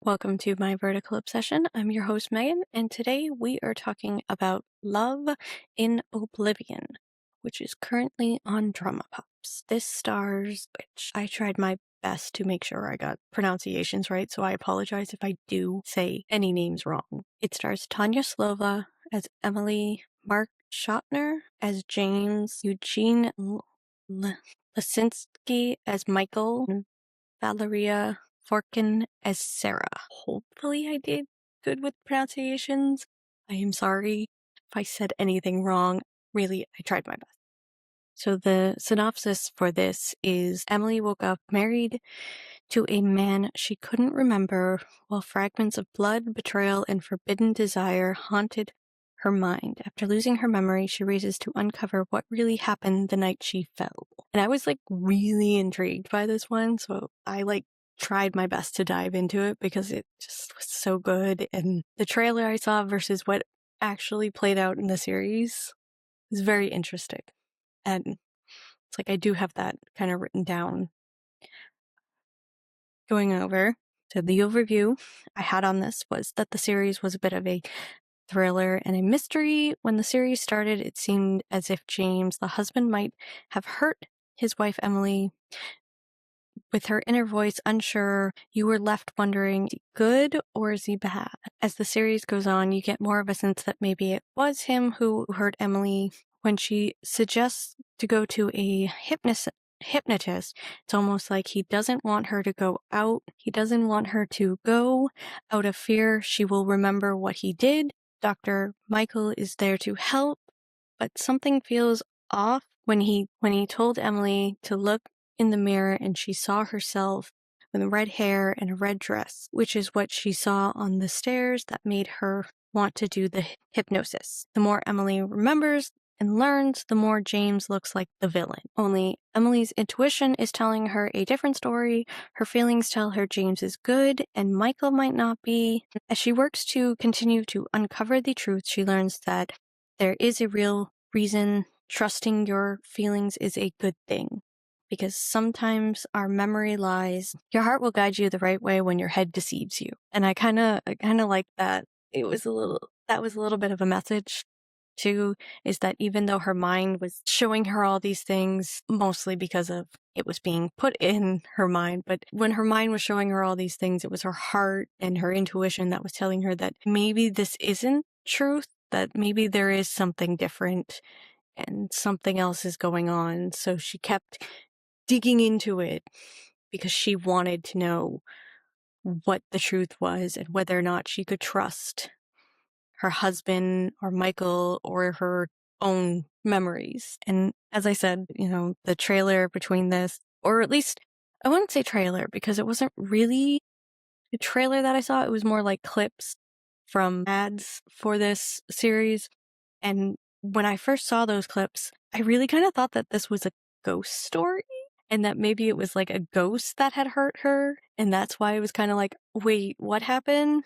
Welcome to my vertical obsession. I'm your host, Megan, and today we are talking about Love in Oblivion, which is currently on DramaPops. This stars, which I tried my best to make sure I got pronunciations right, so I apologize if I do say any names wrong. It stars Tanya Slova as Emily, Mark Schottner as James, Eugene Lasinski as Michael, and Valeria Forkin as Sarah. Hopefully I did good with pronunciations. I am sorry if I said anything wrong. Really, I tried my best. So the synopsis for this is Emily woke up married to a man she couldn't remember while fragments of blood, betrayal, and forbidden desire haunted her mind. After losing her memory, she races to uncover what really happened the night she fell. And I was really intrigued by this one, so I tried my best to dive into it because it just was so good. And the trailer I saw versus what actually played out in the series was very interesting. And it's I do have that kind of written down. Going over, so the overview I had on this was that the series was a bit of a thriller and a mystery. When the series started, it seemed as if James, the husband, might have hurt his wife Emily. With her inner voice unsure, you were left wondering, is he good or is he bad? As the series goes on, you get more of a sense that maybe it was him who hurt Emily. When she suggests to go to a hypnotist, it's almost like he doesn't want her to go out. He doesn't want her to go out of fear she will remember what he did. Dr. Michael is there to help, but something feels off when he told Emily to look in the mirror and she saw herself with red hair and a red dress, which is what she saw on the stairs that made her want to do the hypnosis. The more Emily remembers and learns, the more James looks like the villain. Only Emily's intuition is telling her a different story. Her feelings tell her James is good and Michael might not be. As she works to continue to uncover the truth, she learns that there is a real reason trusting your feelings is a good thing. Because sometimes our memory lies. Your heart will guide you the right way when your head deceives you. And I kind of like that. That was a little bit of a message too, is that even though her mind was showing her all these things, mostly because of it was being put in her mind, but when her mind was showing her all these things, it was her heart and her intuition that was telling her that maybe this isn't truth, that maybe there is something different and something else is going on. So she kept digging into it because she wanted to know what the truth was and whether or not she could trust her husband or Michael or her own memories. And as I said, the trailer between this, or at least I wouldn't say trailer because it wasn't really a trailer that I saw. It was more like clips from ads for this series. And when I first saw those clips, I really kind of thought that this was a ghost story and that maybe it was a ghost that had hurt her. And that's why it was kind of wait, what happened?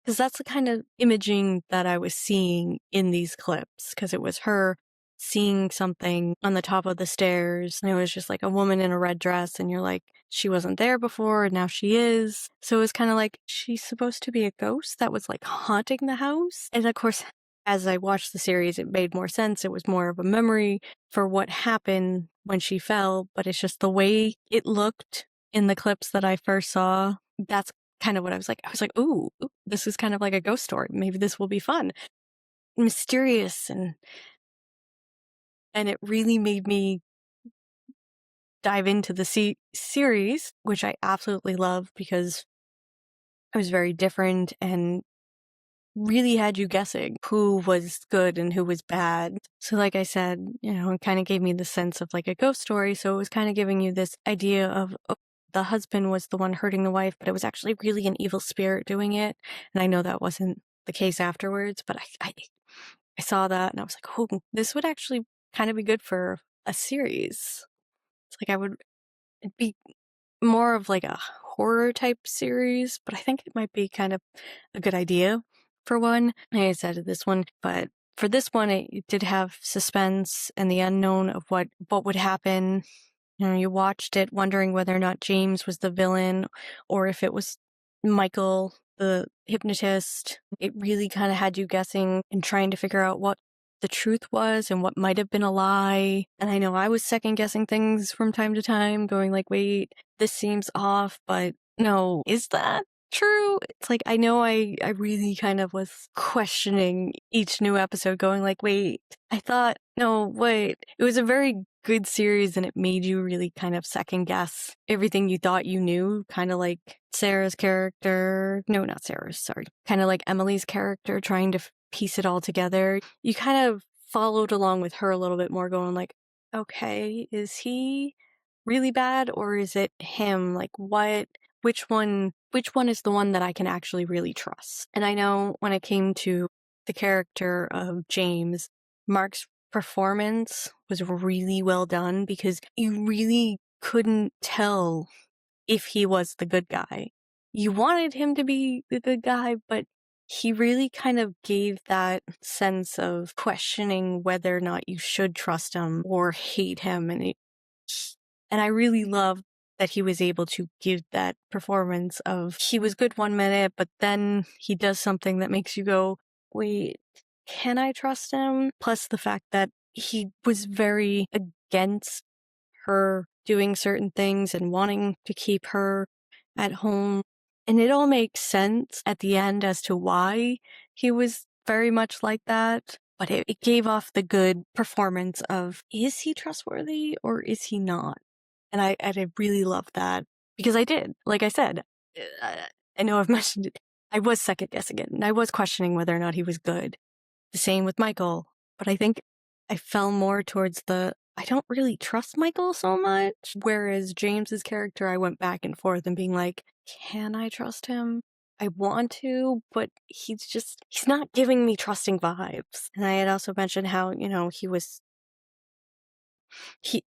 Because that's the kind of imaging that I was seeing in these clips, because it was her seeing something on the top of the stairs, and it was just a woman in a red dress, and you're she wasn't there before, and now she is. So it was kind of she's supposed to be a ghost that was haunting the house. And of course, as I watched the series, it made more sense. It was more of a memory for what happened when she fell, but it's just the way it looked in the clips that I first saw. That's kind of what I was ooh, this is kind of like a ghost story. Maybe this will be fun. Mysterious, and it really made me dive into the series, which I absolutely love because it was very different and really had you guessing who was good and who was bad. So like I said, it kind of gave me the sense of a ghost story. So it was kind of giving you this idea of the husband was the one hurting the wife, but it was actually really an evil spirit doing it. And I know that wasn't the case afterwards, but I saw that and I was oh, this would actually kind of be good for a series. It's it'd be more of a horror type series, but I think it might be kind of a good idea for one. Like I said, this one, but for this one, it did have suspense and the unknown of what would happen. You watched it wondering whether or not James was the villain or if it was Michael, the hypnotist, it really kind of had you guessing and trying to figure out what the truth was and what might have been a lie. And I know I was second guessing things from time to time, going like, wait, this seems off, but no, is that true? It's like, I know I really kind of was questioning each new episode, going like, wait, I thought, no, wait. It was a very good series, and it made you really kind of second guess everything you thought you knew, kind of like Sarah's character. No, not Sarah's, sorry. Kind of like Emily's character, trying to piece it all together. You kind of followed along with her a little bit more, going like, okay, is he really bad, or is it him? Like, which one is the one that I can actually really trust? And I know when it came to the character of James, Mark's performance was really well done, because you really couldn't tell if he was the good guy. You wanted him to be the good guy, but he really kind of gave that sense of questioning whether or not you should trust him or hate him. And I really love that he was able to give that performance of, he was good 1 minute, but then he does something that makes you go, wait, can I trust him? Plus the fact that he was very against her doing certain things and wanting to keep her at home. And it all makes sense at the end as to why he was very much like that. But it gave off the good performance of, is he trustworthy or is he not? And I really love that, because I did. Like I said, I know I've mentioned it. I was second guessing it, and I was questioning whether or not he was good. The same with Michael. But I think I fell more towards I don't really trust Michael so much. Whereas James's character, I went back and forth and being like, can I trust him? I want to, but he's not giving me trusting vibes. And I had also mentioned how,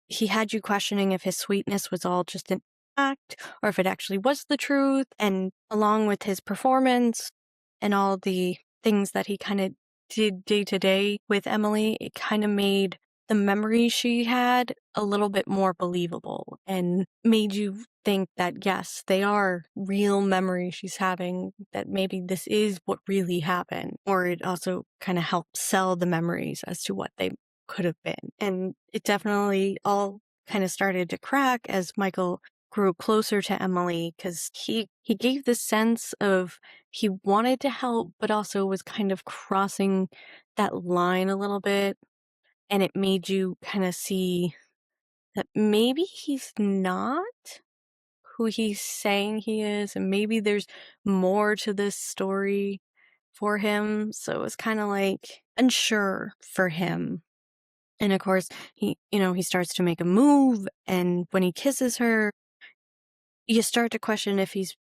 he had you questioning if his sweetness was all just an act or if it actually was the truth. And along with his performance and all the things that he kind of did day to day with Emily, it kind of made the memories she had a little bit more believable and made you think that, yes, they are real memories she's having, that maybe this is what really happened. Or it also kind of helped sell the memories as to what they could have been. And it definitely all kind of started to crack as Michael grew closer to Emily, because he gave this sense of, he wanted to help, but also was kind of crossing that line a little bit. And it made you kind of see that maybe he's not who he's saying he is, and maybe there's more to this story for him. So it was kind of like unsure for him. And of course, he starts to make a move, and when he kisses her, you start to question if he's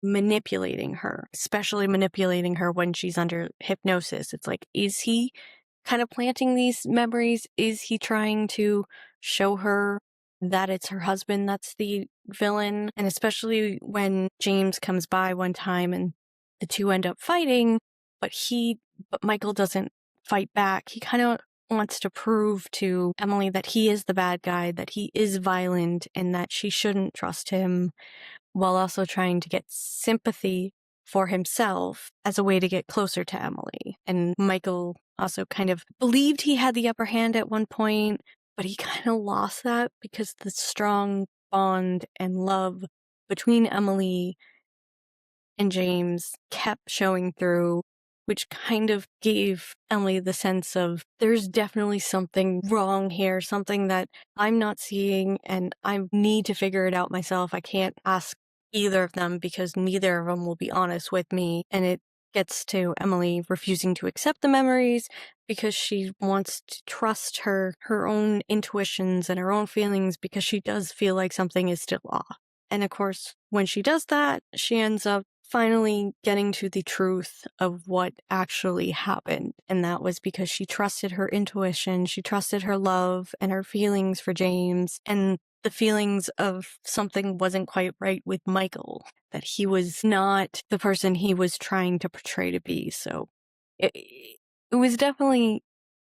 manipulating her, especially manipulating her when she's under hypnosis. It's like, is he kind of planting these memories? Is he trying to show her that it's her husband that's the villain? And especially when James comes by one time and the two end up fighting, but Michael doesn't fight back. He kind of wants to prove to Emily that he is the bad guy, that he is violent, and that she shouldn't trust him, while also trying to get sympathy for himself as a way to get closer to Emily. And Michael also kind of believed he had the upper hand at one point, but he kind of lost that because the strong bond and love between Emily and James kept showing through, which kind of gave Emily the sense of, there's definitely something wrong here, something that I'm not seeing, and I need to figure it out myself. I can't ask either of them because neither of them will be honest with me. And it gets to Emily refusing to accept the memories because she wants to trust her own intuitions and her own feelings, because she does feel like something is still off. And of course, when she does that, she ends up finally getting to the truth of what actually happened. And that was because she trusted her intuition, she trusted her love and her feelings for James, and the feelings of something wasn't quite right with Michael, that he was not the person he was trying to portray to be. So it was definitely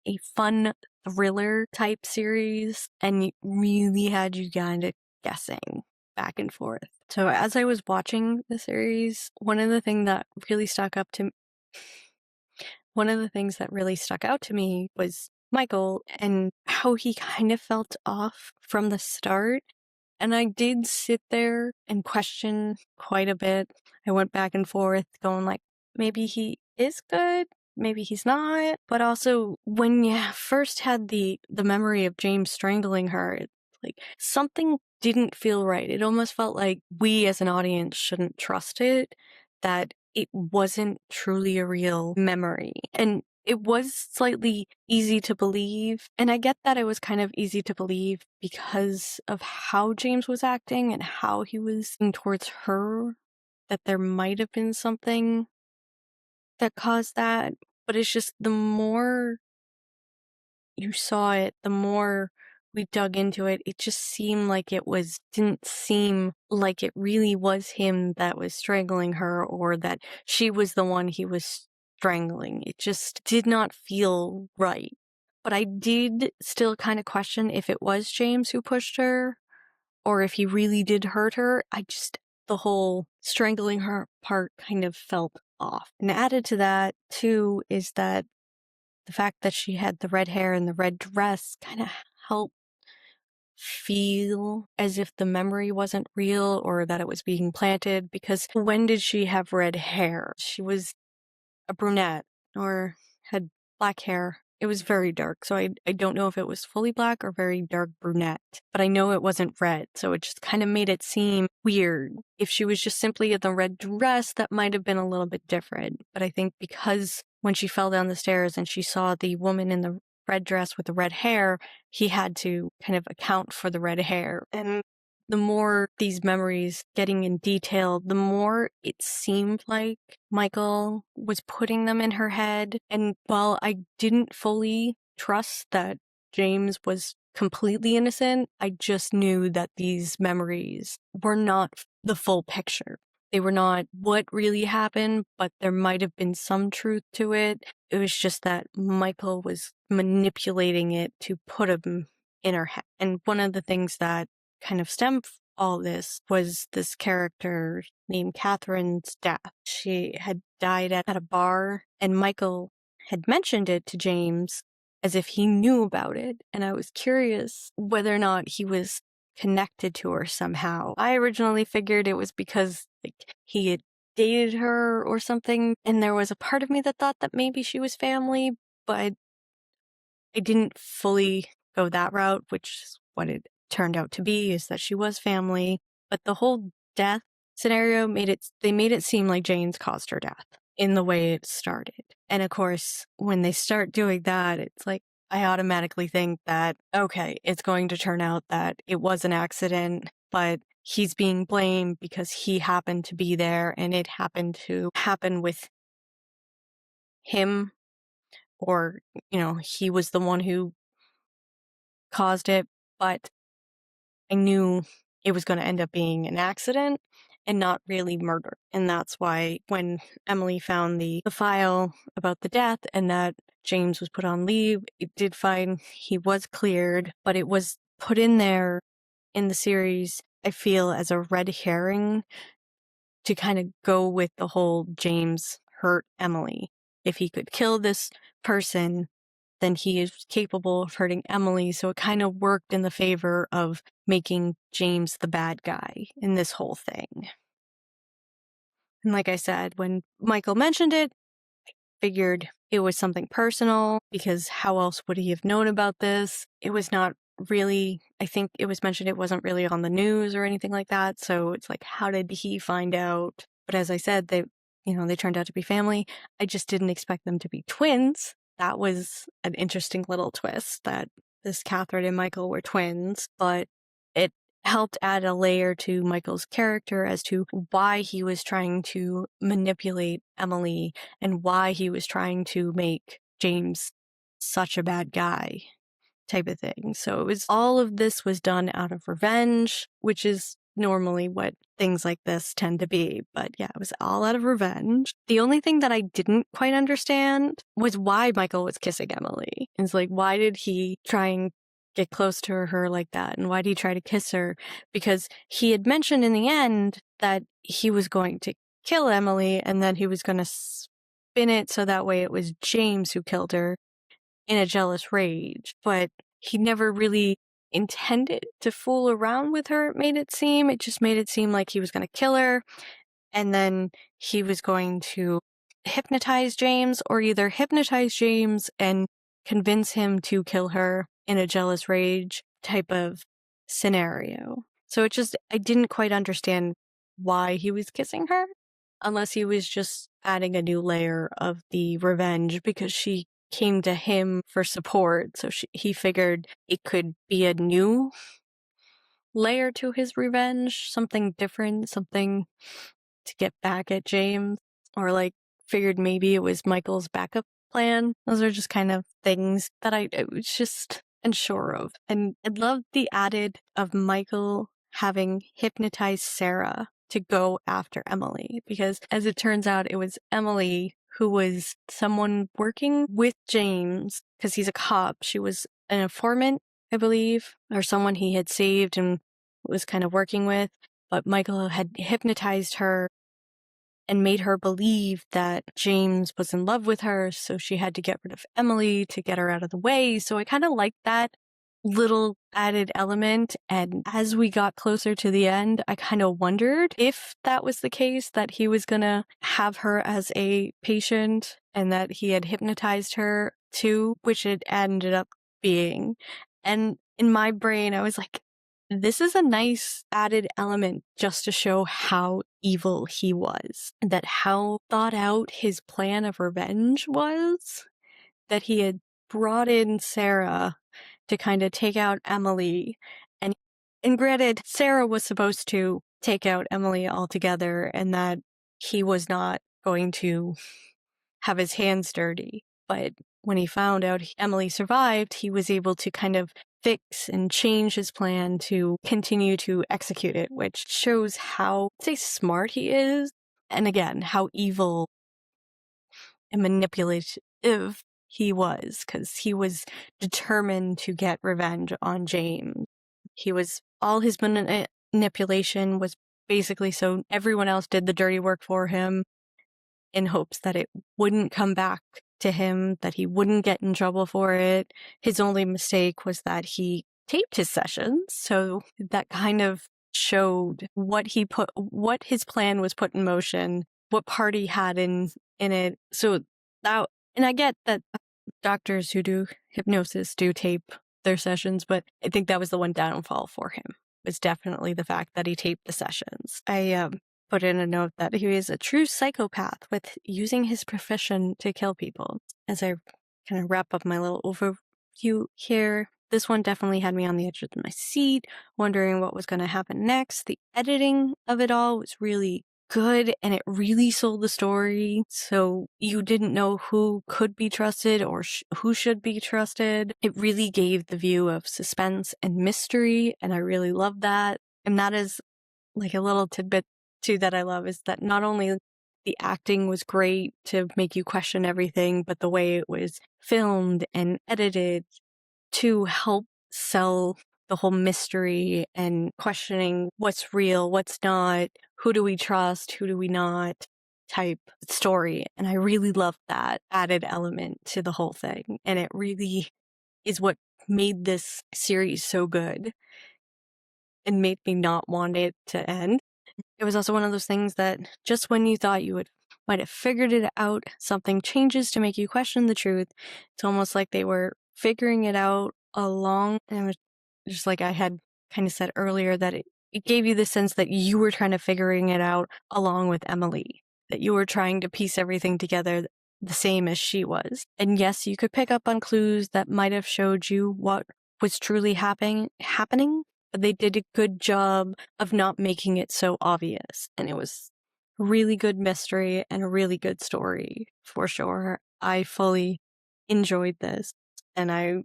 a fun thriller type series, and it really had you kind of guessing back and forth So as I was watching the series, one of the things that really stuck out to me was Michael and how he kind of felt off from the start. And I did sit there and question quite a bit. I went back and forth going like, maybe he is good, maybe he's not. But also when you first had the memory of James strangling her, like something didn't feel right. It almost felt like we as an audience shouldn't trust it, that it wasn't truly a real memory. And it was slightly easy to believe. And I get that it was kind of easy to believe because of how James was acting and how he was towards her, that there might have been something that caused that. But it's just the more you saw it, the more we dug into it, it just seemed like didn't seem like it really was him that was strangling her or that she was the one he was strangling. It just did not feel right. But I did still kind of question if it was James who pushed her or if he really did hurt her. The whole strangling her part kind of felt off. And added to that, too, is that the fact that she had the red hair and the red dress kind of helped feel as if the memory wasn't real or that it was being planted, because when did she have red hair? She was a brunette or had black hair. It was very dark, so I don't know if it was fully black or very dark brunette, but I know it wasn't red, so it just kind of made it seem weird. If she was just simply in the red dress, that might have been a little bit different, but I think because when she fell down the stairs and she saw the woman in the red dress with the red hair, he had to kind of account for the red hair. And the more these memories getting in detail, the more it seemed like Michael was putting them in her head. And while I didn't fully trust that James was completely innocent, I just knew that these memories were not the full picture. They were not what really happened, but there might have been some truth to it. It was just that Michael was manipulating it to put him in her head. And one of the things that kind of stemmed from all this was this character named Catherine's death. She had died at a bar, and Michael had mentioned it to James as if he knew about it. And I was curious whether or not he was connected to her somehow. I originally figured it was because he had dated her or something, and there was a part of me that thought that maybe she was family, but I didn't fully go that route, which is what it turned out to be, is that she was family. But the whole death scenario made it seem like James caused her death in the way it started. And of course, when they start doing that, it's like I automatically think that, okay, it's going to turn out that it was an accident, but he's being blamed because he happened to be there and it happened to happen with him, or, he was the one who caused it. But I knew it was going to end up being an accident and not really murder. And that's why when Emily found the file about the death and that James was put on leave, it did find he was cleared, but it was put in there in the series, I feel, as a red herring to kind of go with the whole James hurt Emily. If he could kill this person, then he is capable of hurting Emily. So it kind of worked in the favor of making James the bad guy in this whole thing. And like I said, when Michael mentioned it, I figured it was something personal, because how else would he have known about this? It was not really, I think it was mentioned it wasn't really on the news or anything like that. So it's like, how did he find out? But as I said, they turned out to be family. I just didn't expect them to be twins. That was an interesting little twist, that this Catherine and Michael were twins, but it helped add a layer to Michael's character as to why he was trying to manipulate Emily and why he was trying to make James such a bad guy, type of thing. So all of this was done out of revenge, which is normally what things like this tend to be. But yeah, it was all out of revenge. The only thing that I didn't quite understand was why Michael was kissing Emily. It's like, why did he try and get close to her like that? And why'd he try to kiss her? Because he had mentioned in the end that he was going to kill Emily and then he was going to spin it so that way it was James who killed her in a jealous rage. But he never really intended to fool around with her, it just made it seem like he was going to kill her. And then he was going to hypnotize James, or either hypnotize James and convince him to kill her in a jealous rage type of scenario. So I didn't quite understand why he was kissing her, unless he was just adding a new layer of the revenge because she came to him for support. So he figured it could be a new layer to his revenge, something different, something to get back at James, or like figured maybe it was Michael's backup plan. Those are just kind of things that I was just unsure of. And I loved the added of Michael having hypnotized Sarah to go after Emily, because as it turns out, it was Emily who was someone working with James because he's a cop. She was an informant, I believe, or someone he had saved and was kind of working with. But Michael had hypnotized her and made her believe that James was in love with her, so she had to get rid of Emily to get her out of the way. So I kind of liked that little added element. And as we got closer to the end, I kind of wondered if that was the case, that he was going to have her as a patient and that he had hypnotized her too, which it ended up being. And in my brain, I was like, this is a nice added element just to show how evil he was, that how thought out his plan of revenge was, that he had brought in Sarah to kind of take out Emily. And granted, Sarah was supposed to take out Emily altogether and that he was not going to have his hands dirty. But when he found out Emily survived, he was able to kind of fix and change his plan to continue to execute it, which shows how, say, smart he is. And again, how evil and manipulative he was, because he was determined to get revenge on James. All his manipulation was basically so everyone else did the dirty work for him in hopes that it wouldn't come back to him, that he wouldn't get in trouble for it. His only mistake was that he taped his sessions, so that kind of showed what his plan was put in motion, what part he had in it. So that, and I get that doctors who do hypnosis do tape their sessions, but I think that was the one downfall for him, was definitely the fact that he taped the sessions. I put in a note that he is a true psychopath with using his profession to kill people. As I kind of wrap up my little overview here, this one definitely had me on the edge of my seat, wondering what was going to happen next. The editing of it all was really good, and it really sold the story, so you didn't know who could be trusted or who should be trusted. It really gave the view of suspense and mystery, and I really loved that. And that is like a little tidbit too that I love, is that not only the acting was great to make you question everything, but the way it was filmed and edited to help sell the whole mystery and questioning what's real, what's not, who do we trust, who do we not type story. And I really loved that added element to the whole thing. And it really is what made this series so good and made me not want it to end. It was also one of those things that just when you thought you might have figured it out, something changes to make you question the truth. It's almost like they were figuring it out along, and it was just like I had kind of said earlier, that it gave you the sense that you were trying to figuring it out along with Emily, that you were trying to piece everything together the same as she was. And yes, you could pick up on clues that might have showed you what was truly happening, but they did a good job of not making it so obvious. And it was a really good mystery and a really good story, for sure. I fully enjoyed this, and I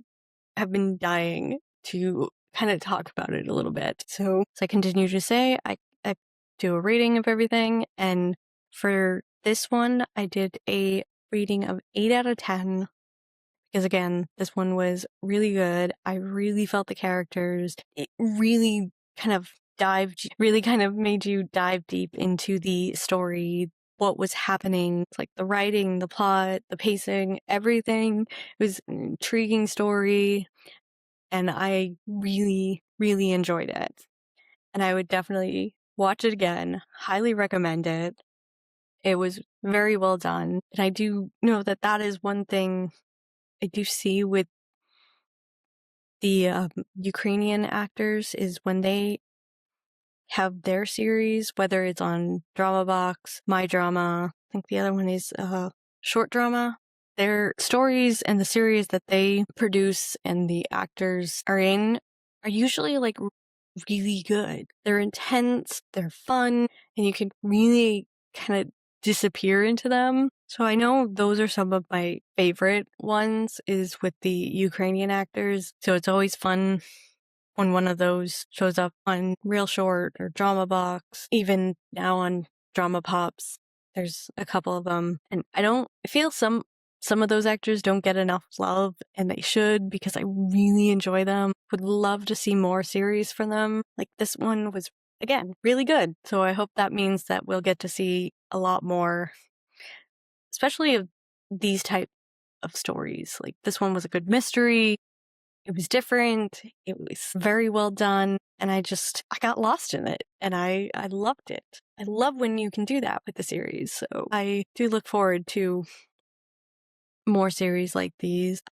have been dying to kind of talk about it a little bit. So as I continue to say, I do a rating of everything, and for this one, I did a rating of 8 out of 10, because again, this one was really good. I really felt the characters. It really kind of made you dive deep into the story, what was happening. It's like the writing, the plot, the pacing, everything. It was an intriguing story, and I really, really enjoyed it. And I would definitely watch it again. Highly recommend it. It was very well done. And I do know that that is one thing I do see with the Ukrainian actors is when they have their series, whether it's on DramaPops, My Drama, I think the other one is Short Drama. Their stories and the series that they produce and the actors are in are usually like really good. They're intense, they're fun, and you can really kind of disappear into them. So I know those are some of my favorite ones is with the Ukrainian actors. So it's always fun when one of those shows up on Real Short or DramaPops, even now on DramaPops. There's a couple of them, and I feel some of those actors don't get enough love, and they should, because I really enjoy them. Would love to see more series from them. Like this one was, again, really good. So I hope that means that we'll get to see a lot more, especially of these type of stories. Like this one was a good mystery. It was different. It was very well done. And I got lost in it, and I loved it. I love when you can do that with the series. So I do look forward to more series like these.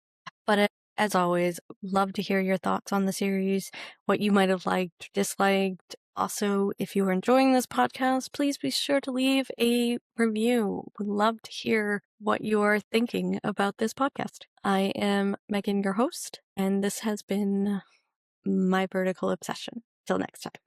But as always, love to hear your thoughts on the series, what you might have liked or disliked. Also, if you are enjoying this podcast, please be sure to leave a review. Would love to hear what you are thinking about this podcast. I am Megan, your host, and this has been my vertical obsession. Till next time.